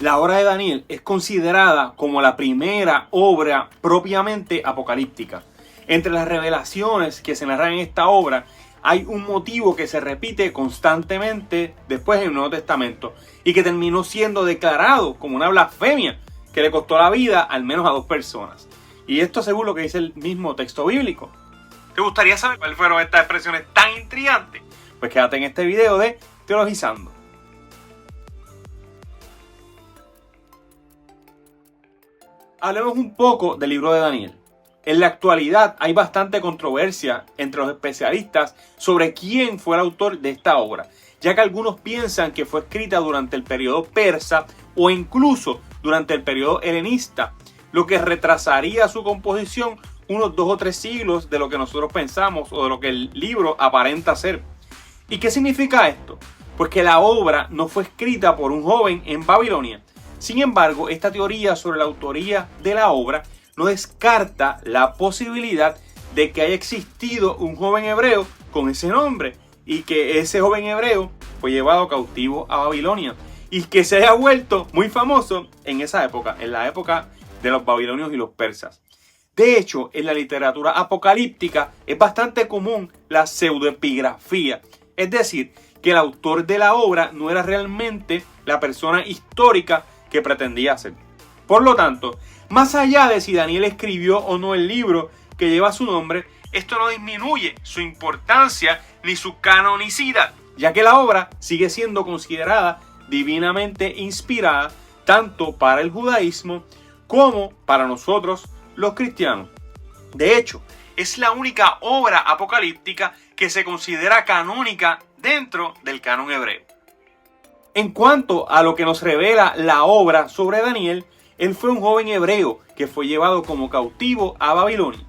La obra de Daniel es considerada como la primera obra propiamente apocalíptica. Entre las revelaciones que se narran en esta obra hay un motivo que se repite constantemente después en el Nuevo Testamento y que terminó siendo declarado como una blasfemia que le costó la vida al menos a 2 personas. Y esto según lo que dice el mismo texto bíblico. ¿Te gustaría saber cuáles fueron estas expresiones tan intrigantes? Pues quédate en este video de Teologizando. Hablemos un poco del libro de Daniel. En la actualidad hay bastante controversia entre los especialistas sobre quién fue el autor de esta obra, ya que algunos piensan que fue escrita durante el periodo persa o incluso durante el periodo helenista, lo que retrasaría su composición unos 2 o 3 siglos de lo que nosotros pensamos o de lo que el libro aparenta ser. ¿Y qué significa esto? Pues que la obra no fue escrita por un joven en Babilonia. Sin embargo, esta teoría sobre la autoría de la obra no descarta la posibilidad de que haya existido un joven hebreo con ese nombre y que ese joven hebreo fue llevado cautivo a Babilonia y que se haya vuelto muy famoso en esa época, en la época de los babilonios y los persas. De hecho, en la literatura apocalíptica es bastante común la pseudoepigrafía, es decir, que el autor de la obra no era realmente la persona histórica que pretendía ser. Por lo tanto, más allá de si Daniel escribió o no el libro que lleva su nombre, esto no disminuye su importancia ni su canonicidad, ya que la obra sigue siendo considerada divinamente inspirada tanto para el judaísmo como para nosotros los cristianos. De hecho, es la única obra apocalíptica que se considera canónica dentro del canon hebreo. En cuanto a lo que nos revela la obra sobre Daniel, él fue un joven hebreo que fue llevado como cautivo a Babilonia.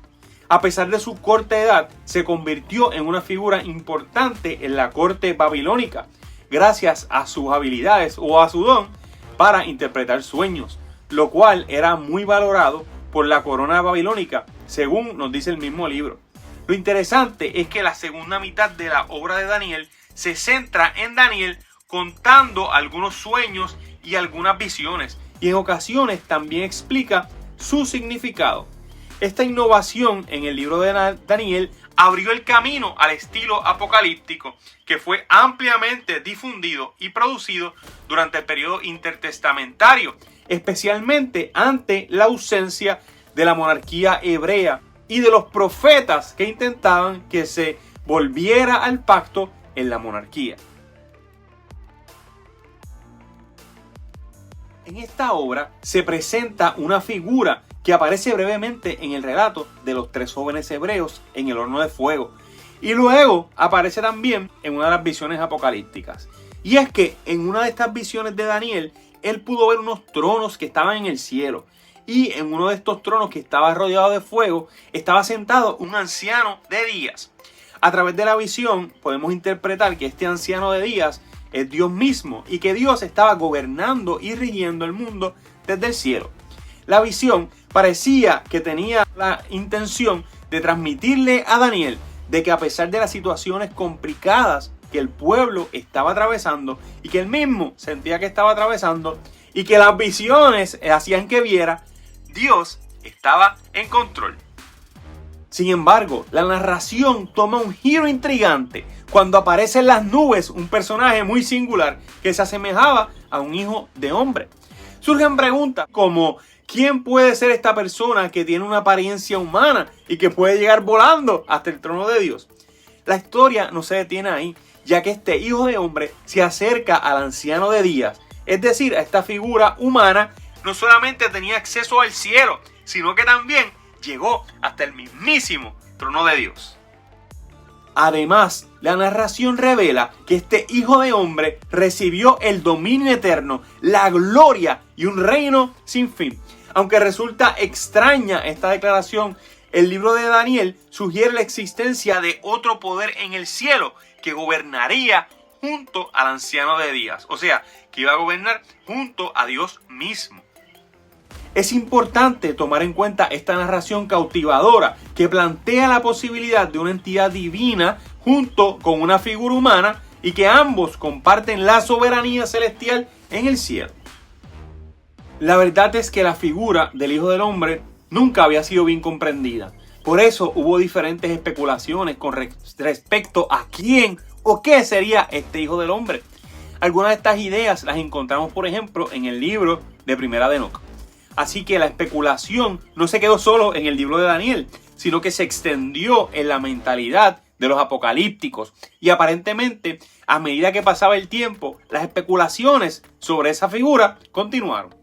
A pesar de su corta edad, se convirtió en una figura importante en la corte babilónica, gracias a sus habilidades o a su don para interpretar sueños, lo cual era muy valorado por la corona babilónica, según nos dice el mismo libro. Lo interesante es que la segunda mitad de la obra de Daniel se centra en Daniel contando algunos sueños y algunas visiones, y en ocasiones también explica su significado. Esta innovación en el libro de Daniel abrió el camino al estilo apocalíptico que fue ampliamente difundido y producido durante el periodo intertestamentario, especialmente ante la ausencia de la monarquía hebrea y de los profetas que intentaban que se volviera al pacto en la monarquía. En esta obra se presenta una figura que aparece brevemente en el relato de los 3 jóvenes hebreos en el horno de fuego y luego aparece también en una de las visiones apocalípticas. Y es que en una de estas visiones de Daniel, él pudo ver unos tronos que estaban en el cielo y en uno de estos tronos que estaba rodeado de fuego estaba sentado un anciano de días. A través de la visión podemos interpretar que este anciano de días es Dios mismo y que Dios estaba gobernando y rigiendo el mundo desde el cielo. La visión parecía que tenía la intención de transmitirle a Daniel de que a pesar de las situaciones complicadas que el pueblo estaba atravesando y que él mismo sentía que estaba atravesando y que las visiones hacían que viera, Dios estaba en control. Sin embargo, la narración toma un giro intrigante cuando aparece en las nubes un personaje muy singular que se asemejaba a un hijo de hombre. Surgen preguntas como ¿quién puede ser esta persona que tiene una apariencia humana y que puede llegar volando hasta el trono de Dios? La historia no se detiene ahí, ya que este hijo de hombre se acerca al anciano de días, es decir, a esta figura humana. No solamente tenía acceso al cielo, sino que también llegó hasta el mismísimo trono de Dios. Además, la narración revela que este hijo de hombre recibió el dominio eterno, la gloria y un reino sin fin. Aunque resulta extraña esta declaración, el libro de Daniel sugiere la existencia de otro poder en el cielo que gobernaría junto al anciano de días, o sea, que iba a gobernar junto a Dios mismo. Es importante tomar en cuenta esta narración cautivadora que plantea la posibilidad de una entidad divina junto con una figura humana y que ambos comparten la soberanía celestial en el cielo. La verdad es que la figura del Hijo del Hombre nunca había sido bien comprendida. Por eso hubo diferentes especulaciones con respecto a quién o qué sería este Hijo del Hombre. Algunas de estas ideas las encontramos, por ejemplo, en el libro de Primera de Enoc. Así que la especulación no se quedó solo en el libro de Daniel, sino que se extendió en la mentalidad de los apocalípticos. Y aparentemente, a medida que pasaba el tiempo, las especulaciones sobre esa figura continuaron.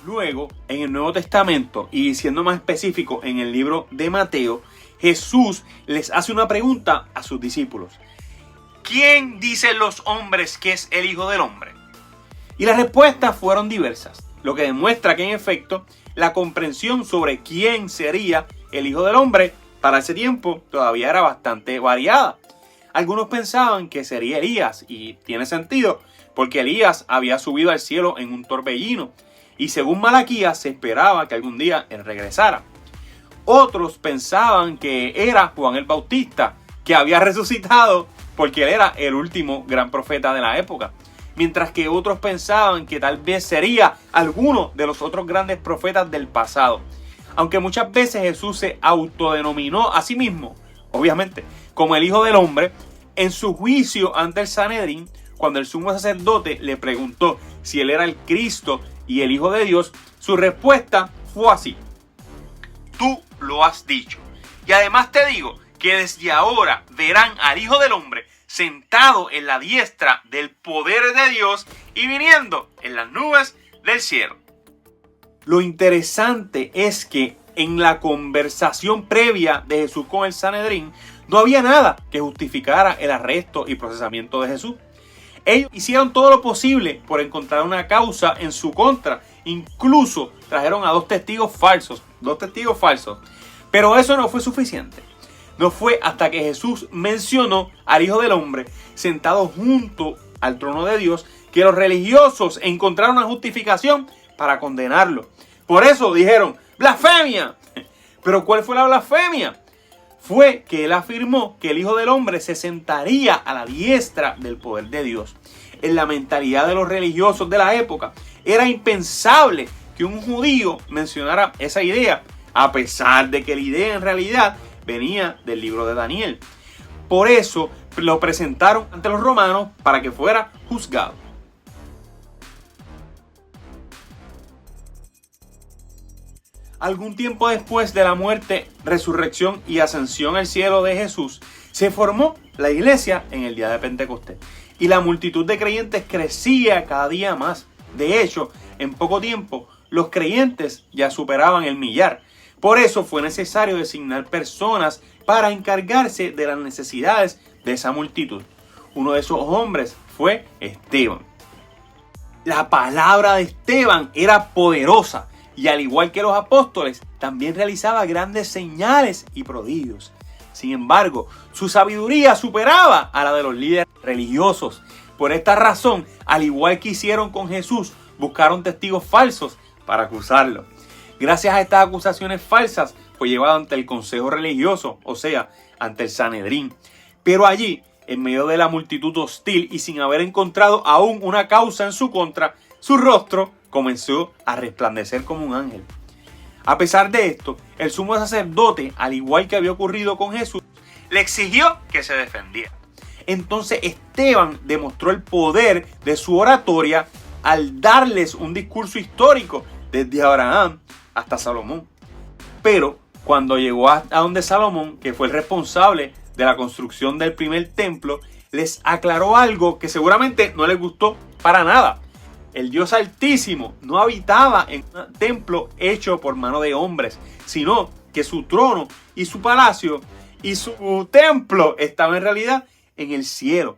Luego, en el Nuevo Testamento, y siendo más específico en el libro de Mateo, Jesús les hace una pregunta a sus discípulos. ¿Quién dicen los hombres que es el Hijo del Hombre? Y las respuestas fueron diversas, lo que demuestra que en efecto la comprensión sobre quién sería el Hijo del Hombre para ese tiempo todavía era bastante variada. Algunos pensaban que sería Elías, y tiene sentido, porque Elías había subido al cielo en un torbellino, y según Malaquías se esperaba que algún día él regresara. Otros pensaban que era Juan el Bautista, que había resucitado porque él era el último gran profeta de la época. Mientras que otros pensaban que tal vez sería alguno de los otros grandes profetas del pasado. Aunque muchas veces Jesús se autodenominó a sí mismo, obviamente, como el Hijo del Hombre, en su juicio ante el Sanedrín, cuando el sumo sacerdote le preguntó si él era el Cristo y el Hijo de Dios, su respuesta fue así: tú lo has dicho. Y además te digo que desde ahora verán al Hijo del Hombre sentado en la diestra del poder de Dios y viniendo en las nubes del cielo. Lo interesante es que en la conversación previa de Jesús con el Sanedrín no había nada que justificara el arresto y procesamiento de Jesús. Ellos hicieron todo lo posible por encontrar una causa en su contra. Incluso trajeron a dos testigos falsos. Pero eso no fue suficiente. No fue hasta que Jesús mencionó al Hijo del Hombre sentado junto al trono de Dios que los religiosos encontraron una justificación para condenarlo. Por eso dijeron: ¡blasfemia! ¿Pero cuál fue la blasfemia? Fue que él afirmó que el Hijo del Hombre se sentaría a la diestra del poder de Dios. En la mentalidad de los religiosos de la época, era impensable que un judío mencionara esa idea, a pesar de que la idea en realidad venía del libro de Daniel. Por eso lo presentaron ante los romanos para que fuera juzgado. Algún tiempo después de la muerte, resurrección y ascensión al cielo de Jesús, se formó la iglesia en el día de Pentecostés. Y la multitud de creyentes crecía cada día más. De hecho, en poco tiempo, los creyentes ya superaban el millar. Por eso fue necesario designar personas para encargarse de las necesidades de esa multitud. Uno de esos hombres fue Esteban. La palabra de Esteban era poderosa. Y al igual que los apóstoles, también realizaba grandes señales y prodigios. Sin embargo, su sabiduría superaba a la de los líderes religiosos. Por esta razón, al igual que hicieron con Jesús, buscaron testigos falsos para acusarlo. Gracias a estas acusaciones falsas, fue llevado ante el consejo religioso, o sea, ante el Sanedrín. Pero allí, en medio de la multitud hostil y sin haber encontrado aún una causa en su contra, su rostro comenzó a resplandecer como un ángel. A pesar de esto, el sumo sacerdote, al igual que había ocurrido con Jesús, le exigió que se defendiera. Entonces Esteban demostró el poder de su oratoria al darles un discurso histórico desde Abraham hasta Salomón. Pero cuando llegó a donde Salomón, que fue el responsable de la construcción del primer templo, les aclaró algo que seguramente no les gustó para nada. El Dios Altísimo no habitaba en un templo hecho por mano de hombres, sino que su trono y su palacio y su templo estaban en realidad en el cielo.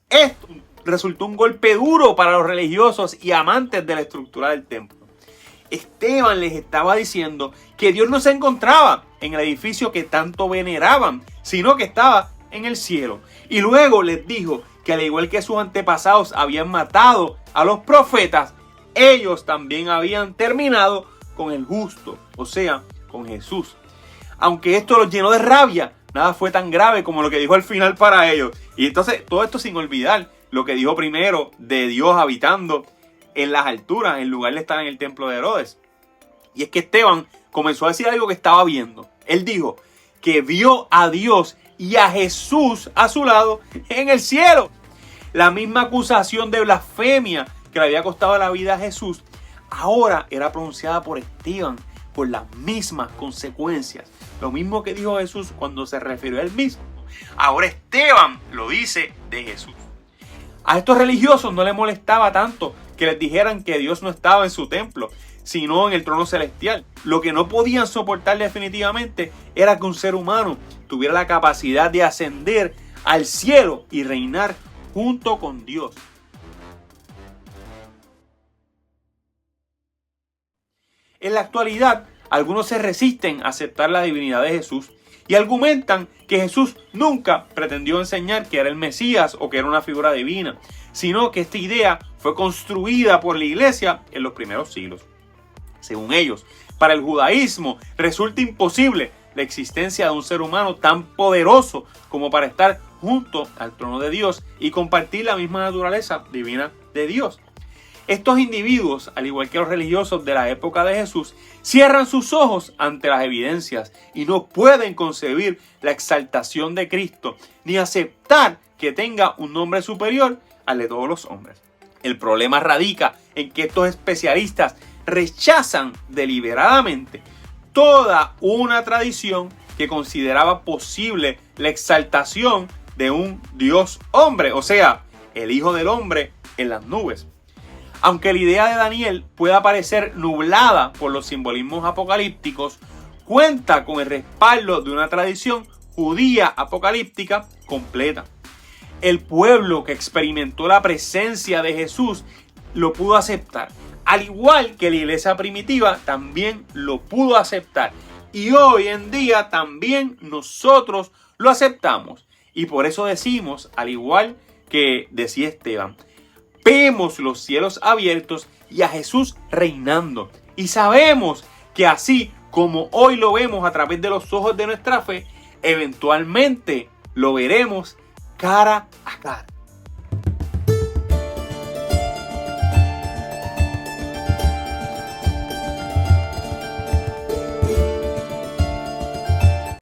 Esto resultó un golpe duro para los religiosos y amantes de la estructura del templo. Esteban les estaba diciendo que Dios no se encontraba en el edificio que tanto veneraban, sino que estaba en el cielo. Y luego les dijo que al igual que sus antepasados habían matado a los profetas, ellos también habían terminado con el justo, o sea, con Jesús. Aunque esto los llenó de rabia, nada fue tan grave como lo que dijo al final para ellos. Y entonces todo esto sin olvidar lo que dijo primero de Dios habitando en las alturas en lugar de estar en el templo de Herodes. Y es que Esteban comenzó a decir algo que estaba viendo. Él dijo que vio a Dios y a Jesús a su lado en el cielo. La misma acusación de blasfemia que le había costado la vida a Jesús, ahora era pronunciada por Esteban por las mismas consecuencias. Lo mismo que dijo Jesús cuando se refirió a él mismo. Ahora Esteban lo dice de Jesús. A estos religiosos no les molestaba tanto que les dijeran que Dios no estaba en su templo, sino en el trono celestial. Lo que no podían soportar definitivamente era que un ser humano tuviera la capacidad de ascender al cielo y reinar junto con Dios. En la actualidad, algunos se resisten a aceptar la divinidad de Jesús y argumentan que Jesús nunca pretendió enseñar que era el Mesías o que era una figura divina, sino que esta idea fue construida por la iglesia en los primeros siglos. Según ellos, para el judaísmo resulta imposible la existencia de un ser humano tan poderoso como para estar junto al trono de Dios y compartir la misma naturaleza divina de Dios. Estos individuos, al igual que los religiosos de la época de Jesús, cierran sus ojos ante las evidencias y no pueden concebir la exaltación de Cristo ni aceptar que tenga un nombre superior al de todos los hombres. El problema radica en que estos especialistas rechazan deliberadamente toda una tradición que consideraba posible la exaltación de un Dios hombre, o sea, el Hijo del Hombre en las nubes. Aunque la idea de Daniel pueda parecer nublada por los simbolismos apocalípticos, cuenta con el respaldo de una tradición judía apocalíptica completa. El pueblo que experimentó la presencia de Jesús lo pudo aceptar, al igual que la iglesia primitiva también lo pudo aceptar. Y hoy en día también nosotros lo aceptamos. Y por eso decimos, al igual que decía Esteban, vemos los cielos abiertos y a Jesús reinando. Y sabemos que así como hoy lo vemos a través de los ojos de nuestra fe, eventualmente lo veremos cara a cara.